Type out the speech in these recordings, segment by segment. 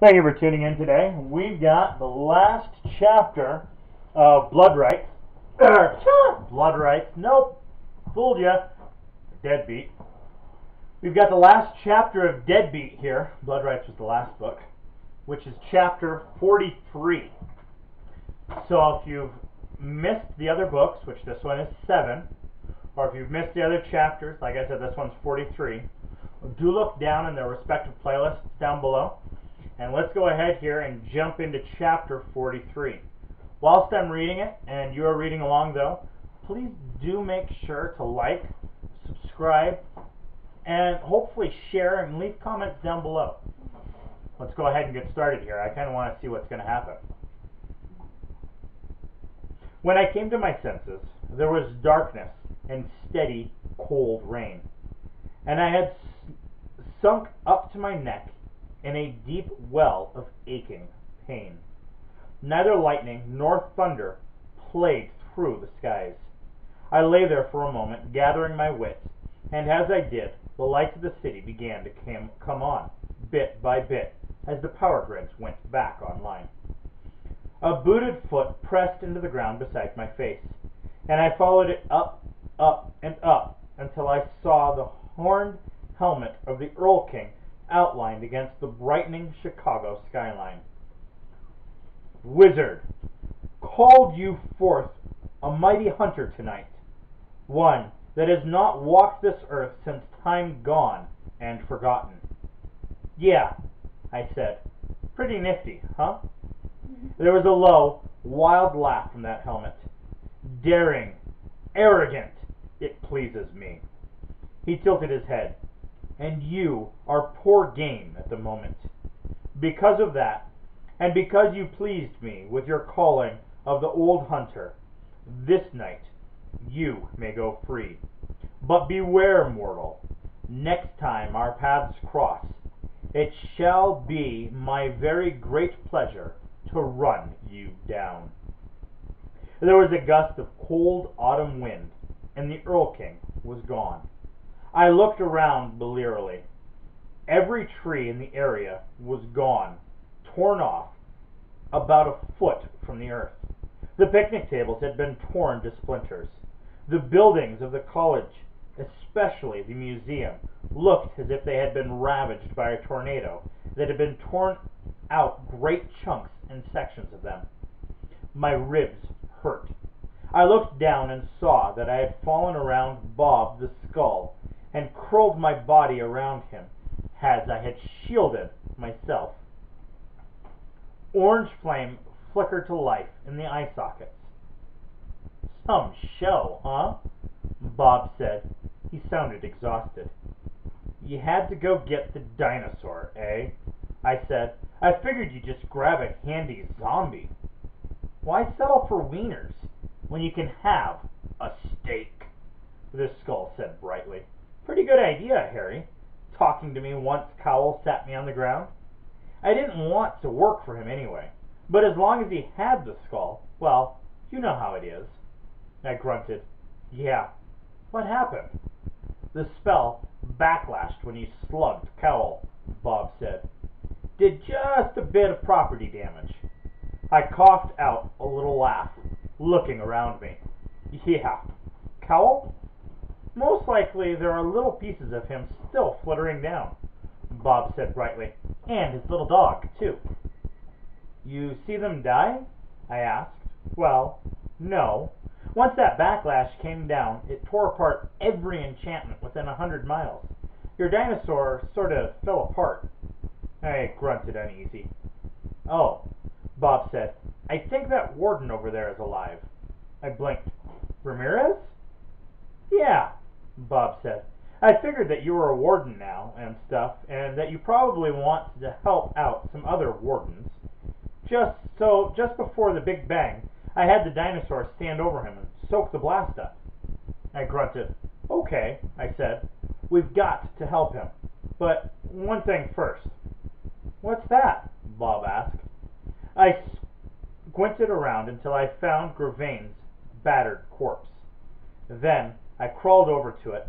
Thank you for tuning in today. We've got the last chapter of Blood Rights. Blood Rights. Nope. Fooled you. Deadbeat. We've got the last chapter of Deadbeat here. Blood Rights was the last book, which is chapter 43. So if you've missed the other books, which this one is 7, or if you've missed the other chapters, like I said, this one's 43, do look down in their respective playlists down below. And let's go ahead here and jump into chapter 43. Whilst I'm reading it, and you are reading along though, please do make sure to like, subscribe, and hopefully share and leave comments down below. Let's go ahead and get started here. I kind of want to see what's going to happen. When I came to my senses, there was darkness and steady, cold rain, and I had sunk up to my neck in a deep well of aching pain. Neither lightning nor thunder played through the skies. I lay there for a moment, gathering my wits, and as I did, the lights of the city began to come on, bit by bit, as the power grids went back online. A booted foot pressed into the ground beside my face, and I followed it up, up, and up, until I saw the horned helmet of the Earl King outlined against the brightening Chicago skyline. Wizard, called you forth a mighty hunter tonight, one that has not walked this earth since time gone and forgotten. Yeah, I said. Pretty nifty, huh? There was a low, wild laugh from that helmet. Daring, arrogant, it pleases me. He tilted his head. And you are poor game at the moment. Because of that, and because you pleased me with your calling of the old hunter, this night you may go free. But beware, mortal, next time our paths cross, it shall be my very great pleasure to run you down. There was a gust of cold autumn wind, and the Earl King was gone. I looked around blearily. Every tree in the area was gone, torn off, about a foot from the earth. The picnic tables had been torn to splinters. The buildings of the college, especially the museum, looked as if they had been ravaged by a tornado that had been torn out great chunks and sections of them. My ribs hurt. I looked down and saw that I had fallen around Bob the Skull and curled my body around him as I had shielded myself. Orange flame flickered to life in the eye sockets. Some show, huh? Bob said. He sounded exhausted. You had to go get the dinosaur, eh? I said. I figured you'd just grab a handy zombie. Why settle for wieners when you can have a steak? The Skull said brightly. Pretty good idea, Harry, talking to me once Cowell sat me on the ground. I didn't want to work for him anyway, but as long as he had the skull, well, you know how it is. I grunted. Yeah. What happened? The spell backlashed when you slugged Cowell, Bob said. Did just a bit of property damage. I coughed out a little laugh, looking around me. Yeah. Cowell? Most likely there are little pieces of him still fluttering down, Bob said brightly. And his little dog, too. You see them die? I asked. Well, no. Once that backlash came down, it tore apart every enchantment within 100 miles. Your dinosaur sort of fell apart. I grunted uneasy. Oh, Bob said. I think that warden over there is alive. I blinked. Ramirez? Yeah, Bob said. I figured that you were a warden now and stuff, and that you probably want to help out some other wardens. Just before the Big Bang, I had the dinosaur stand over him and soak the blast up. I grunted. Okay, I said. We've got to help him. But one thing first. What's that? Bob asked. I squinted around until I found Gravaine's battered corpse. Then I crawled over to it,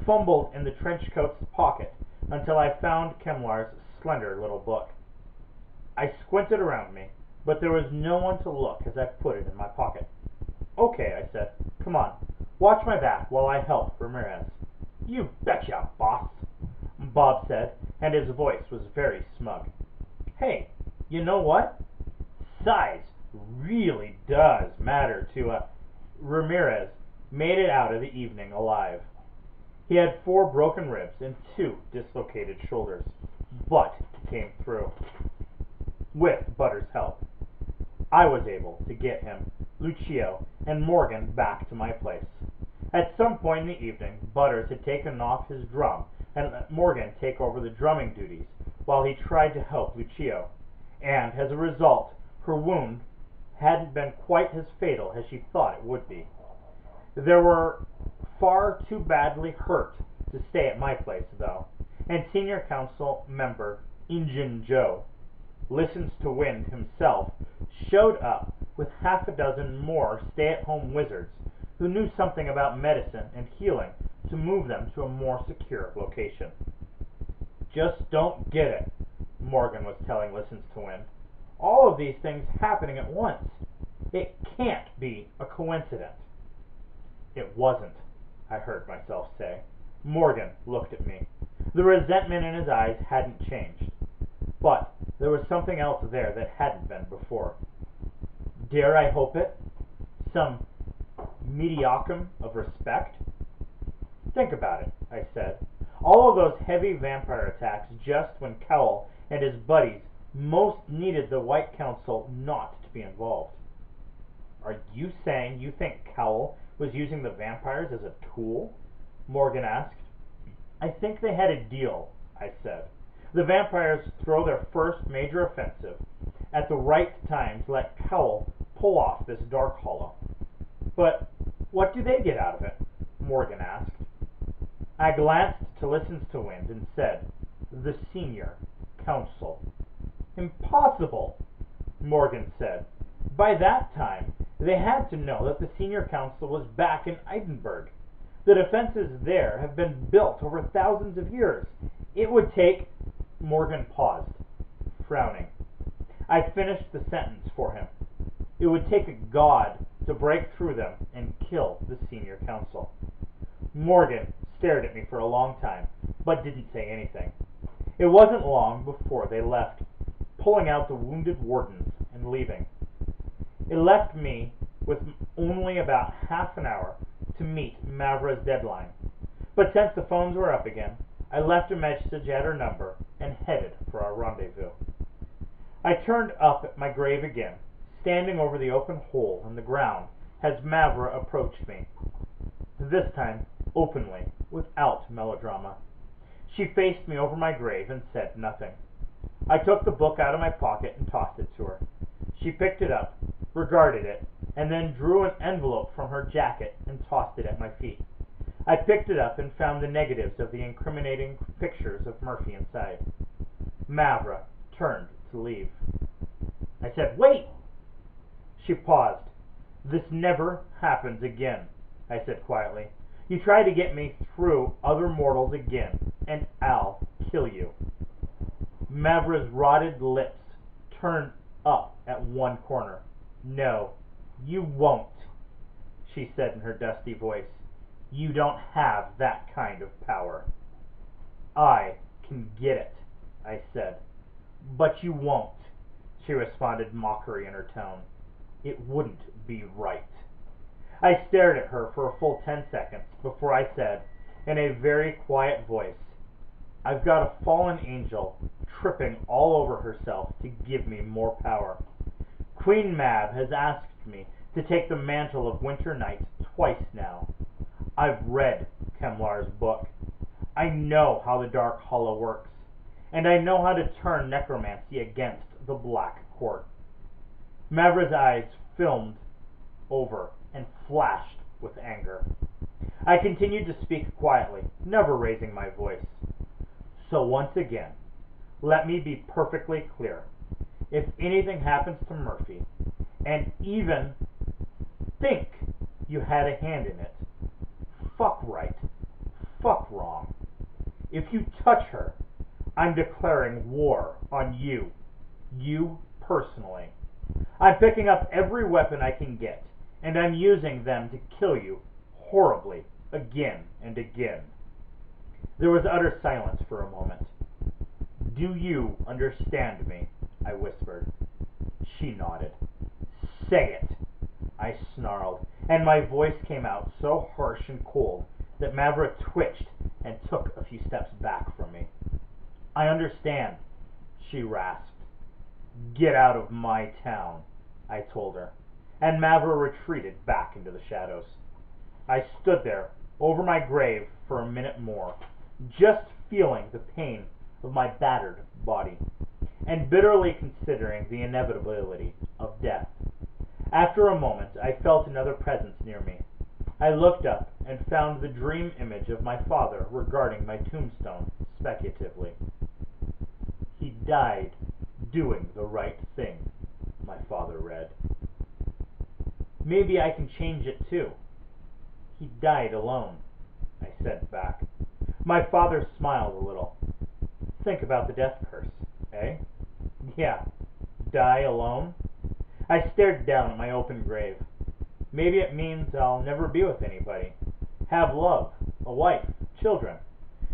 fumbled in the trench coat's pocket until I found Kemlar's slender little book. I squinted around me, but there was no one to look as I put it in my pocket. "Okay," I said. "Come on, watch my back while I help Ramirez." "You betcha, boss," Bob said, and his voice was very smug. "Hey, you know what? Size really does matter to Ramirez made it out of the evening alive. He had 4 broken ribs and 2 dislocated shoulders, but he came through. With Butter's help, I was able to get him, Lucio, and Morgan back to my place. At some point in the evening, Butters had taken off his drum and let Morgan take over the drumming duties while he tried to help Lucio, and as a result, her wound hadn't been quite as fatal as she thought it would be. They were far too badly hurt to stay at my place, though, and Senior Council member Injun Joe Listens to Wind himself showed up with half a dozen more stay-at-home wizards who knew something about medicine and healing to move them to a more secure location. "Just don't get it," Morgan was telling Listens to Wind. "All of these things happening at once. It can't be a coincidence." "It wasn't," I heard myself say. Morgan looked at me. The resentment in his eyes hadn't changed, but there was something else there that hadn't been before. "Dare I hope it? Some mediocre of respect?" "Think about it," I said. "All of those heavy vampire attacks just when Cowell and his buddies most needed the White Council not to be involved." "Are you saying you think Cowell was using the vampires as a tool?" Morgan asked. "I think they had a deal," I said. "The vampires throw their first major offensive at the right time to let Cowell pull off this Dark Hollow." "But what do they get out of it?" Morgan asked. I glanced to Listens to Wind and said, "The Senior Council." "Impossible," Morgan said. "By that time, they had to know that the Senior Council was back in Edinburgh. The defenses there have been built over thousands of years. It would take—" Morgan paused, frowning. I finished the sentence for him. "It would take a god to break through them and kill the Senior Council." Morgan stared at me for a long time, but didn't say anything. It wasn't long before they left, pulling out the wounded wardens and leaving. It left me with only about half an hour to meet Mavra's deadline, but since the phones were up again, I left a message at her number and headed for our rendezvous. I turned up at my grave again, standing over the open hole in the ground as Mavra approached me, this time openly, without melodrama. She faced me over my grave and said nothing. I took the book out of my pocket and tossed it to her. She picked it up, regarded it, and then drew an envelope from her jacket and tossed it at my feet. I picked it up and found the negatives of the incriminating pictures of Murphy inside. Mavra turned to leave. I said, "Wait!" She paused. "This never happens again," I said quietly. "You try to get me through other mortals again, and I'll kill you." Mavra's rotted lips turned up at one corner. "No, you won't," she said in her dusty voice. "You don't have that kind of power." "I can get it," I said. "But you won't," she responded, mockery in her tone. "It wouldn't be right." I stared at her for a full 10 seconds before I said, in a very quiet voice, "I've got a fallen angel tripping all over herself to give me more power. Queen Mab has asked me to take the mantle of Winter Night twice now. I've read Kemlar's book. I know how the Dark Hollow works, and I know how to turn necromancy against the Black Court." Mavra's eyes filmed over and flashed with anger. I continued to speak quietly, never raising my voice. "So once again, let me be perfectly clear. If anything happens to Murphy, and even think you had a hand in it, fuck right, fuck wrong. If you touch her, I'm declaring war on you. You personally. I'm picking up every weapon I can get, and I'm using them to kill you horribly, again and again. There was utter silence for a moment. Do you understand me? I whispered. She nodded. Say it, I snarled, and my voice came out so harsh and cold that Maverick twitched and took a few steps back from me. I understand, she rasped. Get out of my town, I told her, and Maverick retreated back into the shadows. I stood there over my grave for a minute more, just feeling the pain of my battered body, and bitterly considering the inevitability of death. After a moment, I felt another presence near me. I looked up and found the dream image of my father regarding my tombstone speculatively. He died doing the right thing, my father read. Maybe I can change it too. He died alone, I said back. My father smiled a little. Think about the death curse, eh? Yeah, die alone? I stared down at my open grave. Maybe it means I'll never be with anybody. Have love, a wife, children.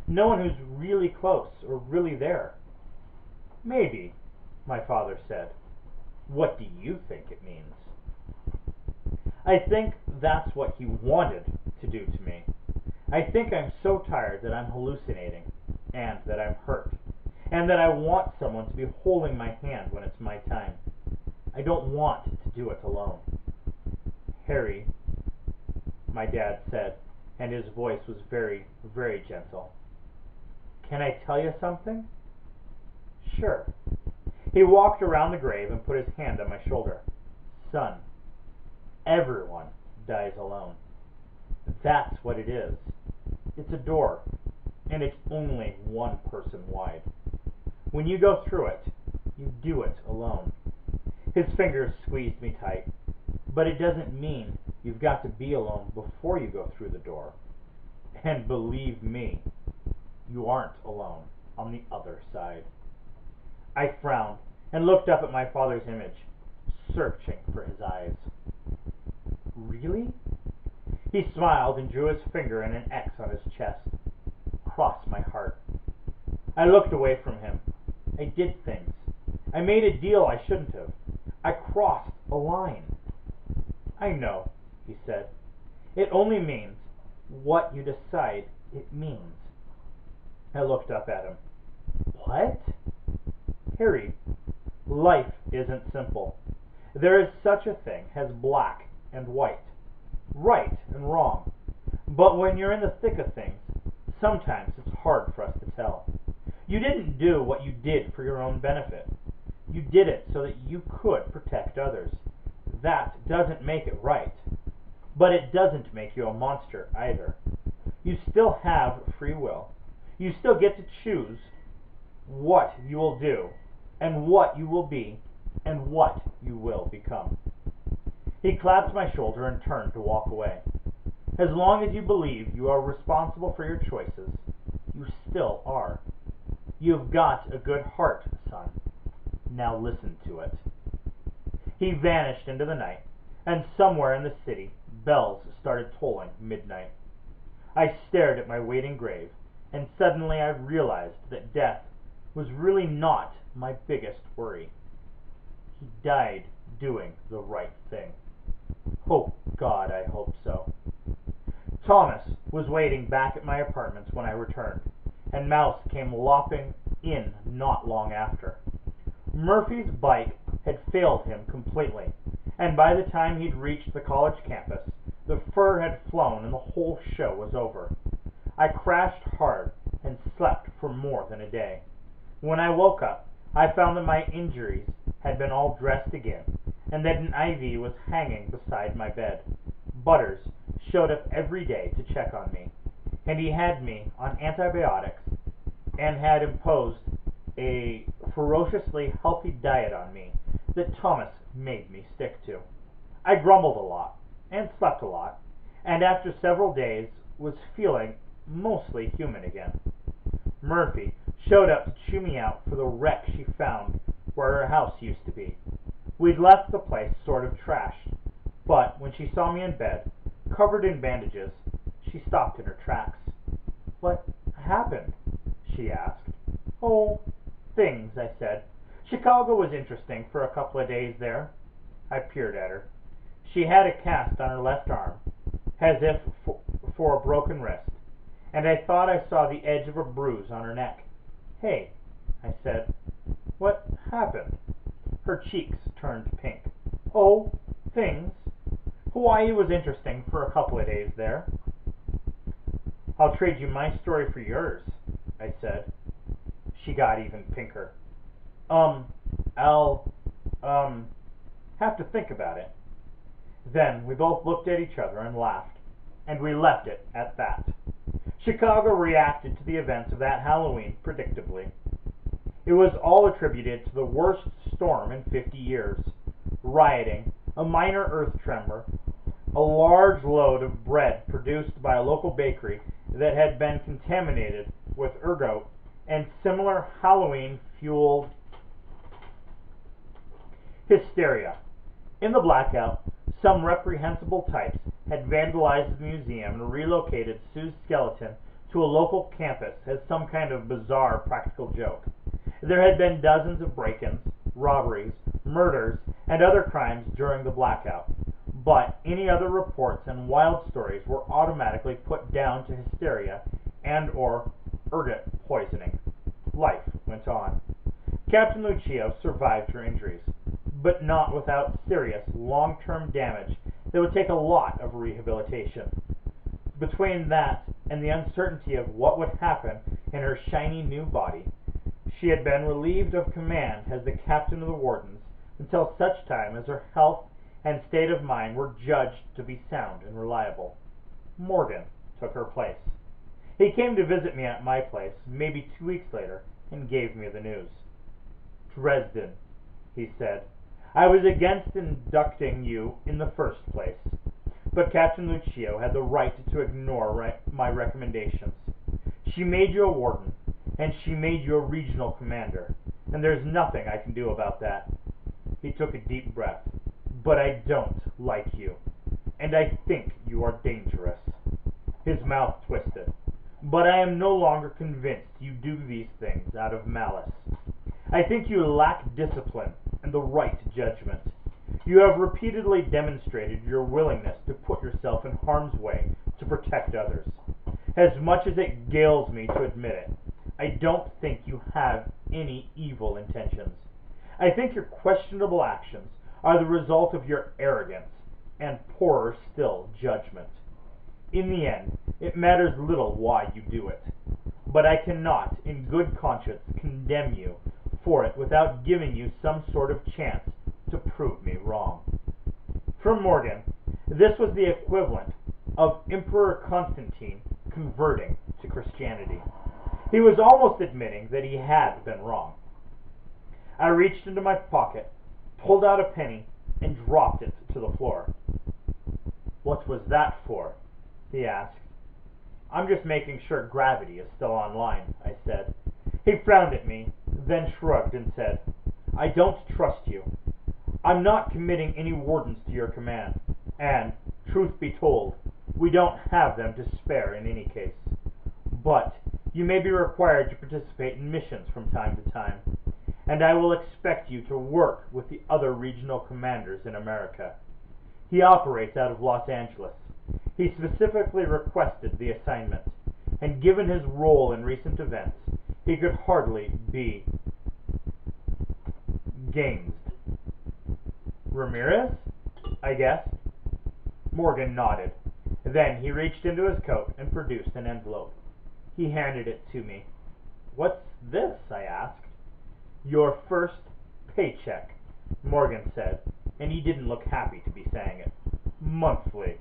No one who's really close or really there. Maybe, my father said. What do you think it means? I think that's what he wanted to do to me. I think I'm so tired that I'm hallucinating, and that I'm hurt, and that I want someone to be holding my hand when it's my time. I don't want to do it alone. Harry, my dad said, and his voice was very, very gentle. Can I tell you something? Sure. He walked around the grave and put his hand on my shoulder. Son, everyone dies alone. That's what it is. It's a door, and it's only one person wide. When you go through it, you do it alone. His fingers squeezed me tight, but it doesn't mean you've got to be alone before you go through the door. And believe me, you aren't alone on the other side. I frowned and looked up at my father's image, searching for his eyes. Really? He smiled and drew his finger in an X on his chest. Cross my heart. I looked away from him. I did things. I made a deal I shouldn't have. I crossed a line. I know, he said. It only means what you decide it means. I looked up at him. What? Harry, life isn't simple. There is such a thing as black and white, right and wrong. But when you're in the thick of things, sometimes it's hard for us to tell. You didn't do what you did for your own benefit. You did it so that you could protect others. That doesn't make it right. But it doesn't make you a monster either. You still have free will. You still get to choose what you will do, and what you will be, and what you will become. He clapped my shoulder and turned to walk away. As long as you believe you are responsible for your choices, you still are. You've got a good heart, son. Now listen to it. He vanished into the night, and somewhere in the city, bells started tolling midnight. I stared at my waiting grave, and suddenly I realized that death was really not my biggest worry. He died doing the right thing. Oh God, I hope so. Thomas was waiting back at my apartments when I returned, and Mouse came lopping in not long after. Murphy's bike had failed him completely, and by the time he'd reached the college campus, the fur had flown and the whole show was over. I crashed hard and slept for more than a day. When I woke up, I found that my injuries had been all dressed again, and that an IV was hanging beside my bed. Butters showed up every day to check on me, and he had me on antibiotics and had imposed a ferociously healthy diet on me that Thomas made me stick to. I grumbled a lot and slept a lot, and after several days was feeling mostly human again. Murphy showed up to chew me out for the wreck she found where her house used to be. We'd left the place sort of trashed, but when she saw me in bed, covered in bandages, she stopped in her tracks. "What happened?" she asked. "Oh, things," I said. "Chicago was interesting for a couple of days there." I peered at her. She had a cast on her left arm, as if for a broken wrist, and I thought I saw the edge of a bruise on her neck. "Hey," I said, "what happened?" Her cheeks turned pink. "Oh, things. Hawaii was interesting for a couple of days there." "I'll trade you my story for yours," I said. She got even pinker. I'll, have to think about it." Then we both looked at each other and laughed, and we left it at that. Chicago reacted to the events of that Halloween predictably. It was all attributed to the worst storm in 50 years. Rioting, a minor earth tremor, a large load of bread produced by a local bakery that had been contaminated with ergot, and similar Halloween-fueled hysteria. In the blackout, some reprehensible types had vandalized the museum and relocated Sue's skeleton to a local campus as some kind of bizarre practical joke. There had been dozens of break-ins, robberies, murders, and other crimes during the blackout, but any other reports and wild stories were automatically put down to hysteria and/or ergot poisoning. Life went on. Captain Lucio survived her injuries, but not without serious, long-term damage that would take a lot of rehabilitation. Between that and the uncertainty of what would happen in her shiny new body, she had been relieved of command as the captain of the Wardens until such time as her health and state of mind were judged to be sound and reliable. Morgan took her place. He came to visit me at my place maybe 2 weeks later and gave me the news. "Dresden," he said. "I was against inducting you in the first place, but Captain Lucio had the right to ignore my recommendations. She made you a warden, and she made you a regional commander, and there's nothing I can do about that." He took a deep breath. "But I don't like you, and I think you are dangerous." His mouth twisted. "But I am no longer convinced you do these things out of malice. I think you lack discipline and the right judgment. You have repeatedly demonstrated your willingness to put yourself in harm's way to protect others. As much as it gales me to admit it, I don't think you have any evil intentions. I think your questionable actions are the result of your arrogance and, poorer still, judgment. In the end, it matters little why you do it, but I cannot, in good conscience, condemn you for it without giving you some sort of chance to prove me wrong." From Morgan, this was the equivalent of Emperor Constantine converting to Christianity. He was almost admitting that he had been wrong. I reached into my pocket, pulled out a penny, and dropped it to the floor. "What was that for?" he asked. "I'm just making sure gravity is still online," I said. He frowned at me, then shrugged and said, "I don't trust you. I'm not committing any wardens to your command, and, truth be told, we don't have them to spare in any case. But you may be required to participate in missions from time to time, and I will expect you to work with the other regional commanders in America." He operates out of Los Angeles. He specifically requested the assignment, and given his role in recent events, he could hardly be gained. "Ramirez, I guess?" Morgan nodded. Then he reached into his coat and produced an envelope. He handed it to me. "What's this?" I asked. "Your first paycheck," Morgan said, and he didn't look happy to be saying it. "Monthly."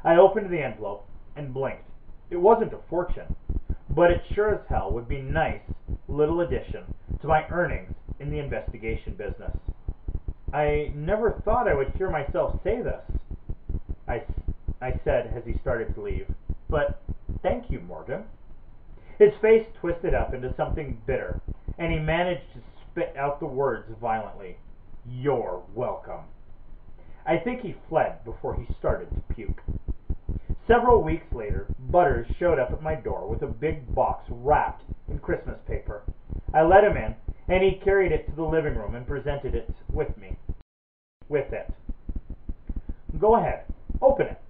I opened the envelope and blinked. It wasn't a fortune, but it sure as hell would be a nice little addition to my earnings in the investigation business. "I never thought I would hear myself say this," I said as he started to leave. "But thank you, Morgan." His face twisted up into something bitter, and he managed to spit out the words violently. "You're welcome." I think he fled before he started to puke. Several weeks later, Butters showed up at my door with a big box wrapped in Christmas paper. I let him in, and he carried it to the living room and presented it with it. "Go ahead, open it."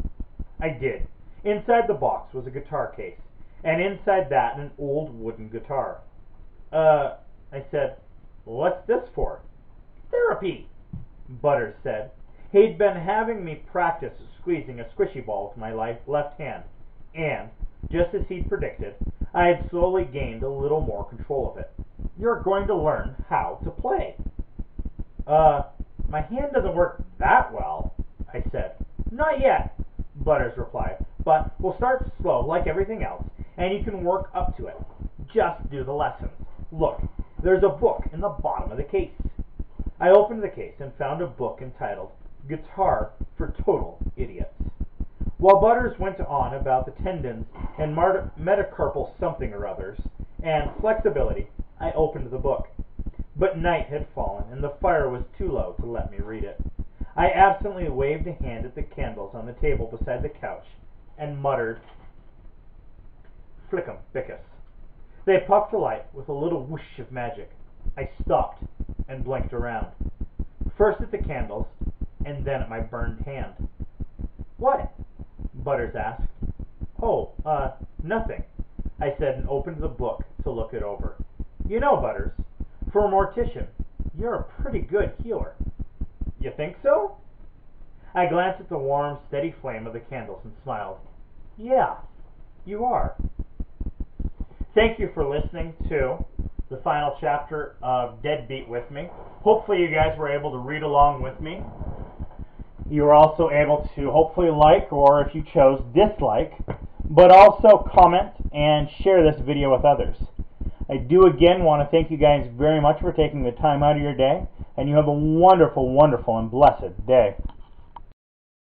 I did. Inside the box was a guitar case, and inside that an old wooden guitar. I said, "What's this for?" "Therapy," Butters said. He'd been having me practice squeezing a squishy ball with my left hand, and, just as he'd predicted, I had slowly gained a little more control of it. "You're going to learn how to play." My hand doesn't work that well," I said. "Not yet," Butters replied, "but we'll start slow like everything else, and you can work up to it. Just do the lessons. Look, there's a book in the bottom of the case." I opened the case and found a book entitled Guitar for Total Idiots. While Butters went on about the tendons and metacarpal something or others, and flexibility, I opened the book. But night had fallen, and the fire was too low to let me read it. I absently waved a hand at the candles on the table beside the couch, and muttered, "Flickum bickus." They puffed to light with a little whoosh of magic. I stopped and blinked around, first at the candles, and then at my burned hand. "What?" Butters asked. "Oh, nothing," I said, and opened the book to look it over. "You know, Butters, for a mortician, you're a pretty good healer." "You think so?" I glanced at the warm, steady flame of the candles and smiled. "Yeah, you are." Thank you for listening to the final chapter of Deadbeat with me. Hopefully you guys were able to read along with me. You were also able to hopefully like, or if you chose, dislike, but also comment and share this video with others. I do again want to thank you guys very much for taking the time out of your day, and you have a wonderful, wonderful, and blessed day.